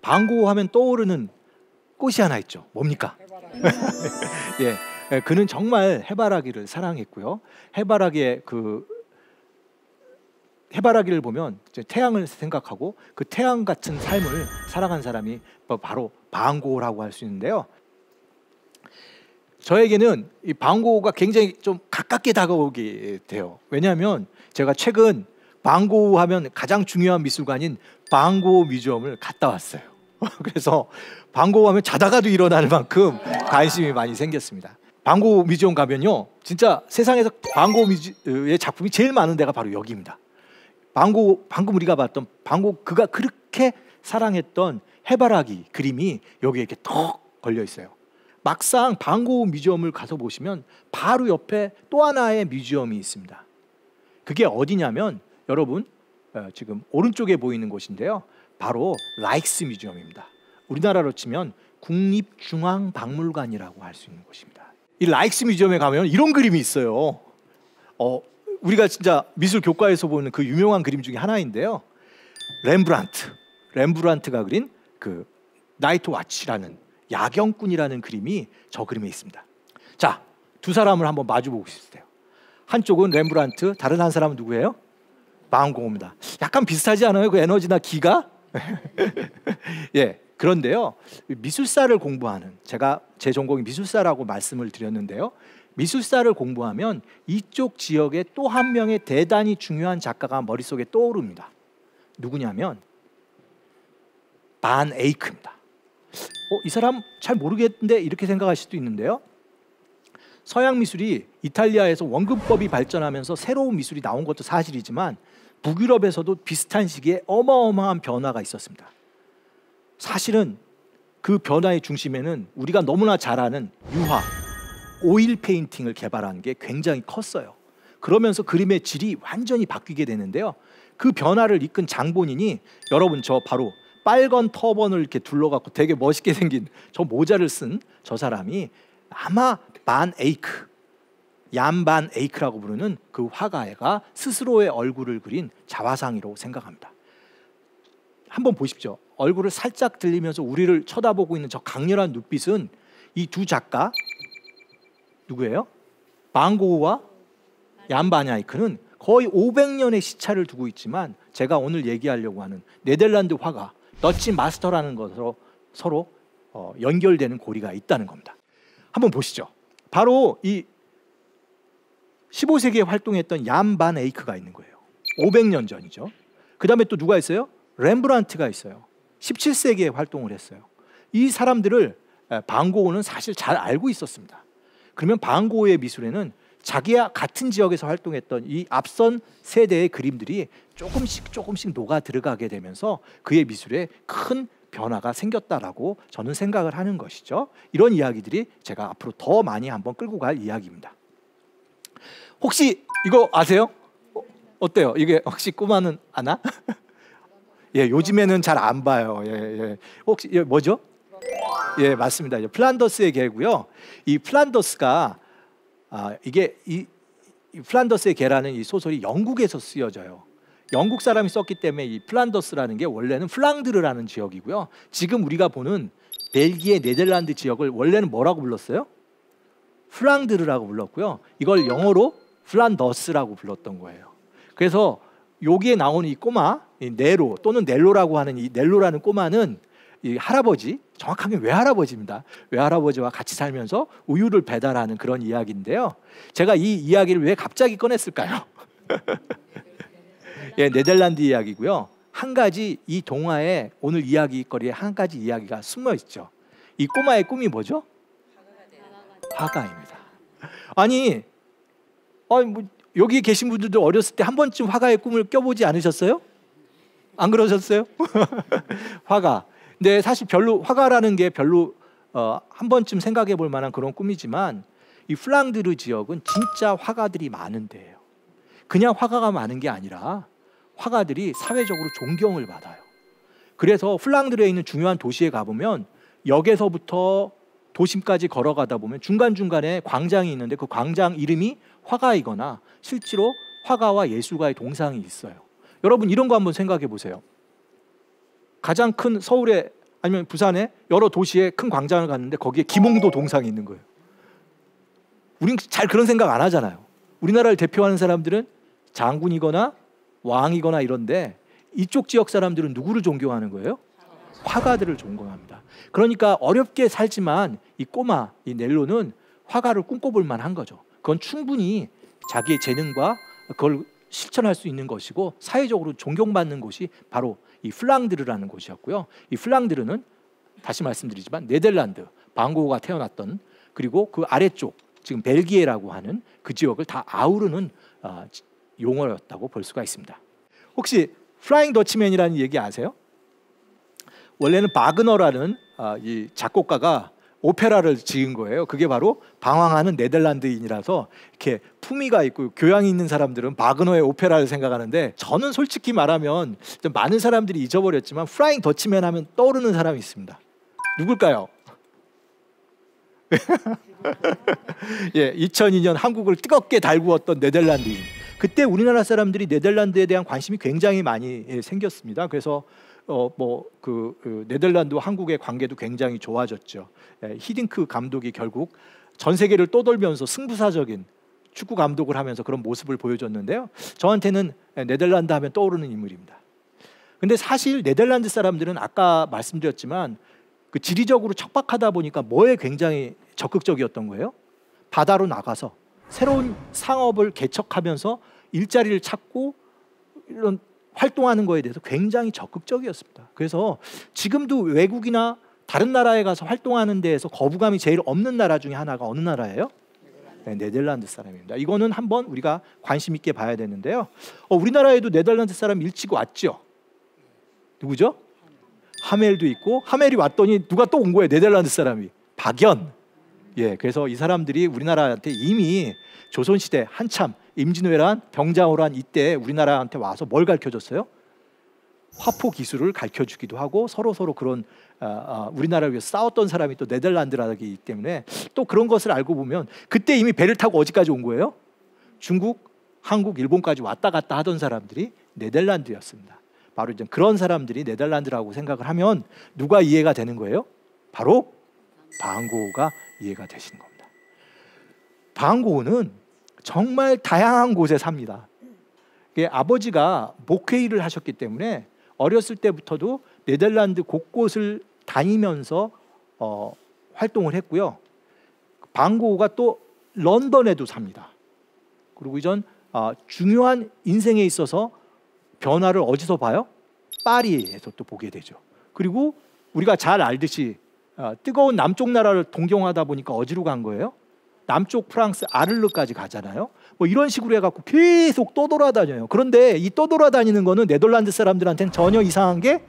방고 하면 떠오르는 꽃이 하나 있죠. 뭡니까? 예, 그는 정말 해바라기를 사랑했고요. 해바라기를 보면 이제 태양을 생각하고 그 태양 같은 삶을 살아간 사람이 바로 방고라고 할 수 있는데요. 저에게는 이 방고가 굉장히 좀 가깝게 다가오게 돼요. 왜냐하면 제가 최근 방고 하면 가장 중요한 미술관인 방고 뮤지엄을 갔다 왔어요. 그래서 방고 하면 자다가도 일어날 만큼 관심이 많이 생겼습니다. 방고 뮤지엄 가면요, 진짜 세상에서 방고의 작품이 제일 많은 데가 바로 여기입니다. 방금 우리가 봤던 그가 그렇게 사랑했던 해바라기 그림이 여기에 이렇게 턱 걸려 있어요. 막상 방고 뮤지엄을 가서 보시면 바로 옆에 또 하나의 뮤지엄이 있습니다. 그게 어디냐면 여러분 지금 오른쪽에 보이는 곳인데요, 바로 라이크스 뮤지엄입니다. 우리나라로 치면 국립중앙박물관이라고 할 수 있는 곳입니다. 이 라이크스 뮤지엄에 가면 이런 그림이 있어요. 우리가 진짜 미술 교과에서 보는 그 유명한 그림 중에 하나인데요, 렘브란트가 그린 그 나이트 와치라는 야경꾼이라는 그림이 저 그림에 있습니다. 자, 두 사람을 한번 마주보고 싶으세요. 한쪽은 렘브란트, 다른 한 사람은 누구예요? 방고입니다. 약간 비슷하지 않아요? 그 에너지나 기가? 예, 그런데요, 미술사를 공부하는, 제가 제 전공이 미술사라고 말씀을 드렸는데요, 미술사를 공부하면 이쪽 지역에 또 한 명의 대단히 중요한 작가가 머릿속에 떠오릅니다. 누구냐면 반 에이크입니다. 이 사람 잘 모르겠는데 이렇게 생각하실 수도 있는데요, 서양 미술이 이탈리아에서 원근법이 발전하면서 새로운 미술이 나온 것도 사실이지만 북유럽에서도 비슷한 시기에 어마어마한 변화가 있었습니다. 사실은 그 변화의 중심에는 우리가 너무나 잘 아는 유화, 오일 페인팅을 개발한 게 굉장히 컸어요. 그러면서 그림의 질이 완전히 바뀌게 되는데요, 그 변화를 이끈 장본인이, 여러분 저 바로 빨간 터번을 이렇게 둘러갖고 되게 멋있게 생긴 저 모자를 쓴 저 사람이 아마 얀 반 에이크라고 부르는 그 화가가 스스로의 얼굴을 그린 자화상이라고 생각합니다. 한번 보십시오. 얼굴을 살짝 들리면서 우리를 쳐다보고 있는 저 강렬한 눈빛은 이 두 작가 누구예요? 방고우와 얀 반 에이크는 거의 500년의 시차를 두고 있지만 제가 오늘 얘기하려고 하는 네덜란드 화가 더치 마스터라는 것으로 서로 연결되는 고리가 있다는 겁니다. 한번 보시죠. 바로 이 15세기에 활동했던 얀 반 에이크가 있는 거예요. 500년 전이죠. 그 다음에 또 누가 있어요? 렘브란트가 있어요. 17세기에 활동을 했어요. 이 사람들을 방고우는 사실 잘 알고 있었습니다. 그러면 방고우의 미술에는 자기와 같은 지역에서 활동했던 이 앞선 세대의 그림들이 조금씩 녹아 들어가게 되면서 그의 미술에 큰 변화가 생겼다라고 저는 생각을 하는 것이죠. 이런 이야기들이 제가 앞으로 더 많이 한번 끌고 갈 이야기입니다. 혹시 이거 아세요? 어때요? 이게 혹시 꼬마는 아나? 예, 요즘에는 잘 안 봐요. 예. 혹시 뭐죠? 예, 맞습니다. 플란더스의 개고요. 이 플란더스가 이게 이 플란더스의 개라는 이 소설이 영국에서 쓰여져요. 영국 사람이 썼기 때문에 이 플란더스라는 게 원래는 플랑드르라는 지역이고요. 지금 우리가 보는 벨기에, 네덜란드 지역을 원래는 뭐라고 불렀어요? 플랑드르라고 불렀고요. 이걸 영어로 플란더스라고 불렀던 거예요. 그래서 여기에 나오는 이 꼬마, 이 네로 또는 넬로라고 하는 이 넬로라는 꼬마는 이 할아버지, 정확하게 외할아버지입니다. 외할아버지와 같이 살면서 우유를 배달하는 그런 이야기인데요. 제가 이 이야기를 왜 갑자기 꺼냈을까요? 예, 네덜란드 이야기고요. 한 가지 이 동화에 오늘 이야기거리에 한 가지 이야기가 숨어 있죠. 이 꼬마의 꿈이 뭐죠? 화가입니다. 아니 뭐 여기 계신 분들도 어렸을 때 한 번쯤 화가의 꿈을 껴보지 않으셨어요? 안 그러셨어요? 화가. 근데 사실 별로 화가라는 게 별로 한 번쯤 생각해 볼 만한 그런 꿈이지만 이 플랑드르 지역은 진짜 화가들이 많은 데예요. 그냥 화가가 많은 게 아니라 화가들이 사회적으로 존경을 받아요. 그래서 플랑드르에 있는 중요한 도시에 가보면 역에서부터 도심까지 걸어가다 보면 중간중간에 광장이 있는데 그 광장 이름이 화가이거나 실제로 화가와 예술가의 동상이 있어요. 여러분 이런 거 한번 생각해 보세요. 가장 큰 서울의 아니면 부산에 여러 도시에 큰 광장을 갔는데 거기에 김홍도 동상이 있는 거예요. 우린 잘 그런 생각 안 하잖아요. 우리나라를 대표하는 사람들은 장군이거나 왕이거나 이런데 이쪽 지역 사람들은 누구를 존경하는 거예요? 화가들을 존경합니다. 그러니까 어렵게 살지만 이 꼬마, 이 넬로는 화가를 꿈꿔볼 만한 거죠. 그건 충분히 자기의 재능과 그걸 실천할 수 있는 것이고 사회적으로 존경받는 곳이 바로 이 플랑드르라는 곳이었고요. 이 플랑드르는 다시 말씀드리지만 네덜란드, 방고흐가 태어났던 그리고 그 아래쪽 지금 벨기에라고 하는 그 지역을 다 아우르는 용어였다고 볼 수가 있습니다. 혹시 플라잉 더치맨이라는 얘기 아세요? 원래는 바그너라는 이 작곡가가 오페라를 지은 거예요. 그게 바로 방황하는 네덜란드인이라서 이렇게 품위가 있고 교양이 있는 사람들은 바그너의 오페라를 생각하는데 저는 솔직히 말하면 좀 많은 사람들이 잊어버렸지만 플라잉 더치맨 하면 떠오르는 사람이 있습니다. 누굴까요? 예, 2002년 한국을 뜨겁게 달구었던 네덜란드인. 그때 우리나라 사람들이 네덜란드에 대한 관심이 굉장히 많이 생겼습니다. 그래서 네덜란드와 한국의 관계도 굉장히 좋아졌죠. 히딩크 감독이 결국 전 세계를 떠돌면서 승부사적인 축구 감독을 하면서 그런 모습을 보여줬는데요. 저한테는 네덜란드 하면 떠오르는 인물입니다. 근데 사실 네덜란드 사람들은 아까 말씀드렸지만 그 지리적으로 척박하다 보니까 뭐에 굉장히 적극적이었던 거예요? 바다로 나가서 새로운 상업을 개척하면서 일자리를 찾고 이런 활동하는 거에 대해서 굉장히 적극적이었습니다. 그래서 지금도 외국이나 다른 나라에 가서 활동하는 데에서 거부감이 제일 없는 나라 중에 하나가 어느 나라예요? 네, 네덜란드 사람입니다. 이거는 한번 우리가 관심 있게 봐야 되는데요. 우리나라에도 네덜란드 사람 일찍 왔죠. 누구죠? 하멜도 있고 하멜이 왔더니 누가 또 온 거예요? 네덜란드 사람이 박연. 예, 그래서 이 사람들이 우리나라한테 이미 조선시대 한참 임진왜란, 병자호란 이때 우리나라한테 와서 뭘 가르쳐줬어요? 화포 기술을 가르쳐주기도 하고 서로 그런 우리나라를 위해서 싸웠던 사람이 또 네덜란드라기 때문에 또 그런 것을 알고 보면 그때 이미 배를 타고 어디까지 온 거예요? 중국, 한국, 일본까지 왔다 갔다 하던 사람들이 네덜란드였습니다. 바로 이제 그런 사람들이 네덜란드라고 생각을 하면 누가 이해가 되는 거예요? 바로 방고흐가 이해가 되시는 겁니다. 방고흐는 정말 다양한 곳에 삽니다. 아버지가 목회일을 하셨기 때문에 어렸을 때부터도 네덜란드 곳곳을 다니면서 활동을 했고요. 방고흐가 또 런던에도 삽니다. 그리고 이전 중요한 인생에 있어서 변화를 어디서 봐요? 파리에서 또 보게 되죠. 그리고 우리가 잘 알듯이 뜨거운 남쪽 나라를 동경하다 보니까 어디로 간 거예요? 남쪽 프랑스 아를르까지 가잖아요. 뭐 이런 식으로 해갖고 계속 떠돌아다녀요. 그런데 이 떠돌아다니는 거는 네덜란드 사람들한테는 전혀 이상한 게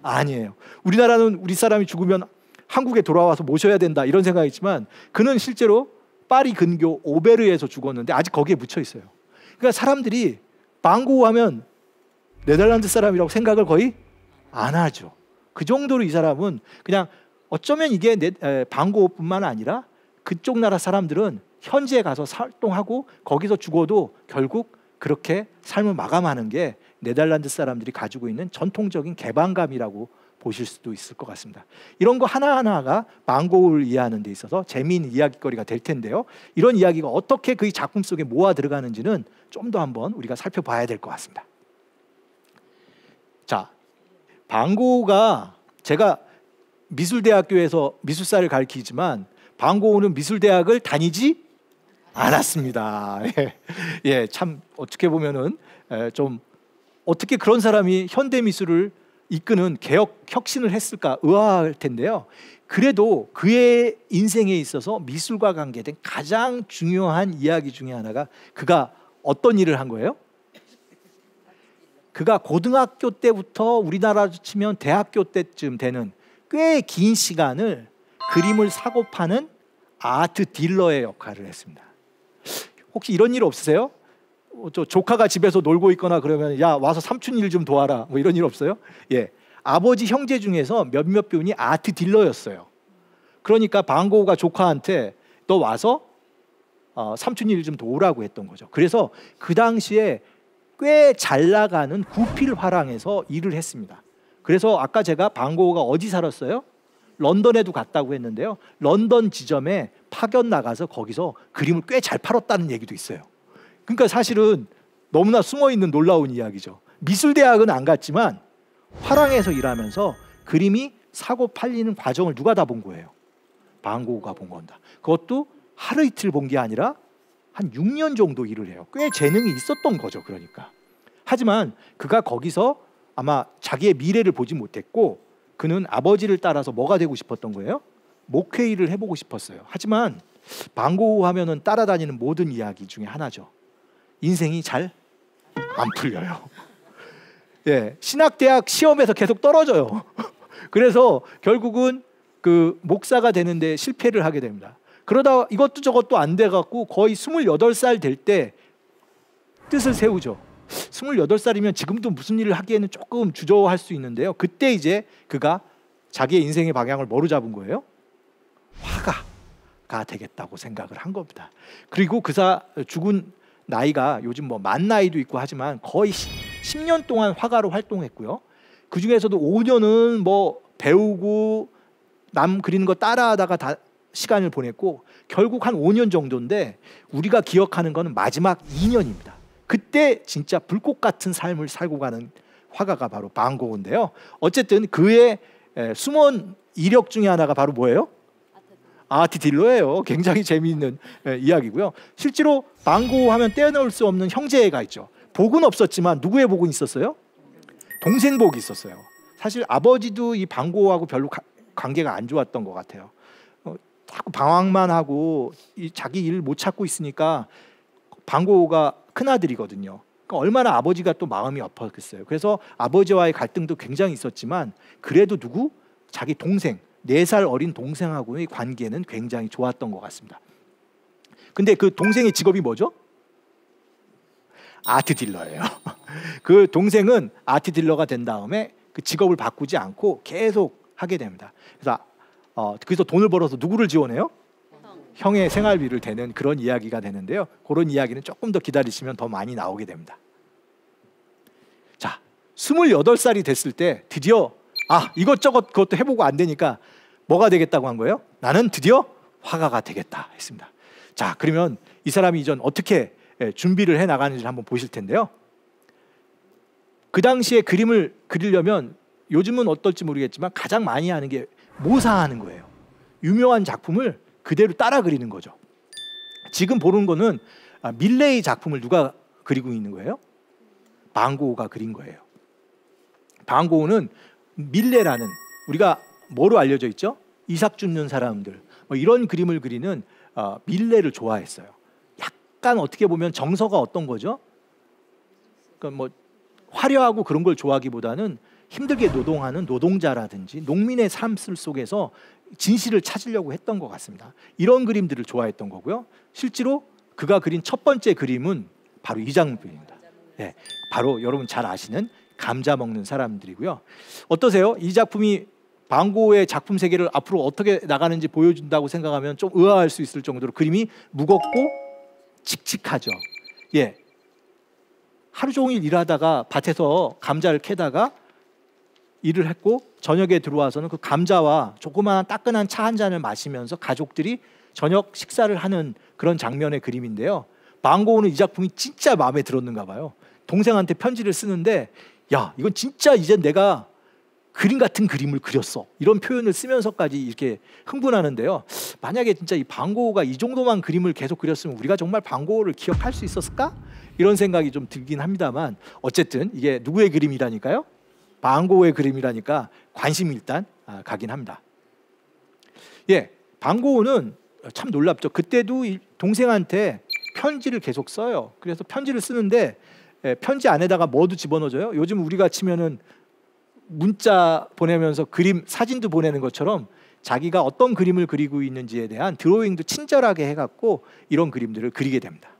아니에요. 우리나라는 우리 사람이 죽으면 한국에 돌아와서 모셔야 된다 이런 생각이지만 그는 실제로 파리 근교 오베르에서 죽었는데 아직 거기에 묻혀 있어요. 그러니까 사람들이 방고흐 하면 네덜란드 사람이라고 생각을 거의 안 하죠. 그 정도로 이 사람은 그냥 어쩌면 이게 방고흐뿐만 아니라 그쪽 나라 사람들은 현지에 가서 활동하고 거기서 죽어도 결국 그렇게 삶을 마감하는 게 네덜란드 사람들이 가지고 있는 전통적인 개방감이라고 보실 수도 있을 것 같습니다. 이런 거 하나하나가 방고흐를 이해하는 데 있어서 재미있는 이야기거리가 될 텐데요. 이런 이야기가 어떻게 그 작품 속에 모아 들어가는지는 좀 더 한번 우리가 살펴봐야 될 것 같습니다. 자, 방고흐가 제가 미술대학교에서 미술사를 가르치지만 방고흐는 미술대학을 다니지 않았습니다. 예, 참 어떻게 보면은 좀 어떻게 그런 사람이 현대 미술을 이끄는 개혁 혁신을 했을까 의아할 텐데요. 그래도 그의 인생에 있어서 미술과 관계된 가장 중요한 이야기 중에 하나가 그가 어떤 일을 한 거예요? 그가 고등학교 때부터 우리나라로 치면 대학교 때쯤 되는 꽤 긴 시간을 그림을 사고 파는 아트 딜러의 역할을 했습니다. 혹시 이런 일 없으세요? 조카가 집에서 놀고 있거나 그러면 야 와서 삼촌 일 좀 도와라 뭐 이런 일 없어요? 예, 아버지 형제 중에서 몇몇 분이 아트 딜러였어요. 그러니까 방고흐가 조카한테 너 와서 삼촌 일 좀 도우라고 했던 거죠. 그래서 그 당시에 꽤 잘 나가는 구필 화랑에서 일을 했습니다. 그래서 아까 제가 방고우가 어디 살았어요? 런던에도 갔다고 했는데요. 런던 지점에 파견 나가서 거기서 그림을 꽤 잘 팔았다는 얘기도 있어요. 그러니까 사실은 너무나 숨어있는 놀라운 이야기죠. 미술대학은 안 갔지만 화랑에서 일하면서 그림이 사고 팔리는 과정을 누가 다 본 거예요? 방고우가 본 건다. 그것도 하루 이틀 본 게 아니라 한 6년 정도 일을 해요. 꽤 재능이 있었던 거죠. 그러니까. 하지만 그가 거기서 아마 자기의 미래를 보지 못했고 그는 아버지를 따라서 뭐가 되고 싶었던 거예요? 목회 일을 해보고 싶었어요. 하지만 방고우 하면은 따라다니는 모든 이야기 중에 하나죠. 인생이 잘 안 풀려요. 예, 신학대학 시험에서 계속 떨어져요. 그래서 결국은 그 목사가 되는데 실패를 하게 됩니다. 그러다 이것도 저것도 안 돼갖고 거의 28살 될 때 뜻을 세우죠. 28살이면 지금도 무슨 일을 하기에는 조금 주저할 수 있는데요. 그때 이제 그가 자기의 인생의 방향을 뭐로 잡은 거예요? 화가가 되겠다고 생각을 한 겁니다. 그리고 그사 죽은 나이가 요즘 뭐 만 나이도 있고 하지만 거의 10년 동안 화가로 활동했고요. 그 중에서도 5년은 뭐 배우고 남 그리는 거 따라하다가 다 시간을 보냈고 결국 한 5년 정도인데 우리가 기억하는 거는 마지막 2년입니다. 그때 진짜 불꽃 같은 삶을 살고 가는 화가가 바로 방고우인데요. 어쨌든 그의 숨은 이력 중에 하나가 바로 뭐예요? 아트 딜러예요. 굉장히 재미있는 이야기고요. 실제로 방고우 하면 떼어놓을 수 없는 형제가 있죠. 복은 없었지만 누구의 복은 있었어요? 동생 복이 있었어요. 사실 아버지도 이 방고우하고 별로 관계가 안 좋았던 것 같아요. 자꾸 방황만 하고 자기 일 못 찾고 있으니까 방고우가 큰아들이거든요. 그러니까 얼마나 아버지가 또 마음이 아팠겠어요. 그래서 아버지와의 갈등도 굉장히 있었지만 그래도 누구? 자기 동생, 4살 어린 동생하고의 관계는 굉장히 좋았던 것 같습니다. 근데 그 동생의 직업이 뭐죠? 아트 딜러예요. 그 동생은 아트 딜러가 된 다음에 그 직업을 바꾸지 않고 계속 하게 됩니다. 그래서 돈을 벌어서 누구를 지원해요? 형의 생활비를 대는 그런 이야기가 되는데요. 그런 이야기는 조금 더 기다리시면 더 많이 나오게 됩니다. 자, 28살이 됐을 때 드디어 이것저것 그것도 해보고 안 되니까 뭐가 되겠다고 한 거예요? 나는 드디어 화가가 되겠다 했습니다. 자, 그러면 이 사람이 이전 어떻게 준비를 해 나가는지 한번 보실 텐데요. 그 당시에 그림을 그리려면 요즘은 어떨지 모르겠지만 가장 많이 하는 게 모사하는 거예요. 유명한 작품을 그대로 따라 그리는 거죠. 지금 보는 거는 밀레의 작품을 누가 그리고 있는 거예요? 방고우가 그린 거예요. 방고우는 밀레라는 우리가 뭐로 알려져 있죠? 이삭 줍는 사람들 뭐 이런 그림을 그리는 밀레를 좋아했어요. 약간 어떻게 보면 정서가 어떤 거죠? 그러니까 뭐 화려하고 그런 걸 좋아하기보다는 힘들게 노동하는 노동자라든지 농민의 삶 속에서 진실을 찾으려고 했던 것 같습니다. 이런 그림들을 좋아했던 거고요. 실제로 그가 그린 첫 번째 그림은 바로 이 장면입니다. 네, 바로 여러분 잘 아시는 감자 먹는 사람들이고요. 어떠세요? 이 작품이 방고우의 작품 세계를 앞으로 어떻게 나가는지 보여준다고 생각하면 좀 의아할 수 있을 정도로 그림이 무겁고 칙칙하죠. 예, 하루 종일 일하다가 밭에서 감자를 캐다가 일을 했고 저녁에 들어와서는 그 감자와 조그마한 따끈한 차 한 잔을 마시면서 가족들이 저녁 식사를 하는 그런 장면의 그림인데요. 방고우는 이 작품이 진짜 마음에 들었는가 봐요. 동생한테 편지를 쓰는데 야, 이건 진짜 이제 내가 그림 같은 그림을 그렸어. 이런 표현을 쓰면서까지 이렇게 흥분하는데요. 만약에 진짜 이 방고우가 이 정도만 그림을 계속 그렸으면 우리가 정말 방고우를 기억할 수 있었을까? 이런 생각이 좀 들긴 합니다만 어쨌든 이게 누구의 그림이라니까요? 방고우의 그림이라니까 관심이 일단 가긴 합니다. 예, 방고우는 참 놀랍죠. 그때도 이 동생한테 편지를 계속 써요. 그래서 편지를 쓰는데 편지 안에다가 뭐도 집어넣어줘요. 요즘 우리가 치면은 문자 보내면서 그림, 사진도 보내는 것처럼 자기가 어떤 그림을 그리고 있는지에 대한 드로잉도 친절하게 해갖고 이런 그림들을 그리게 됩니다.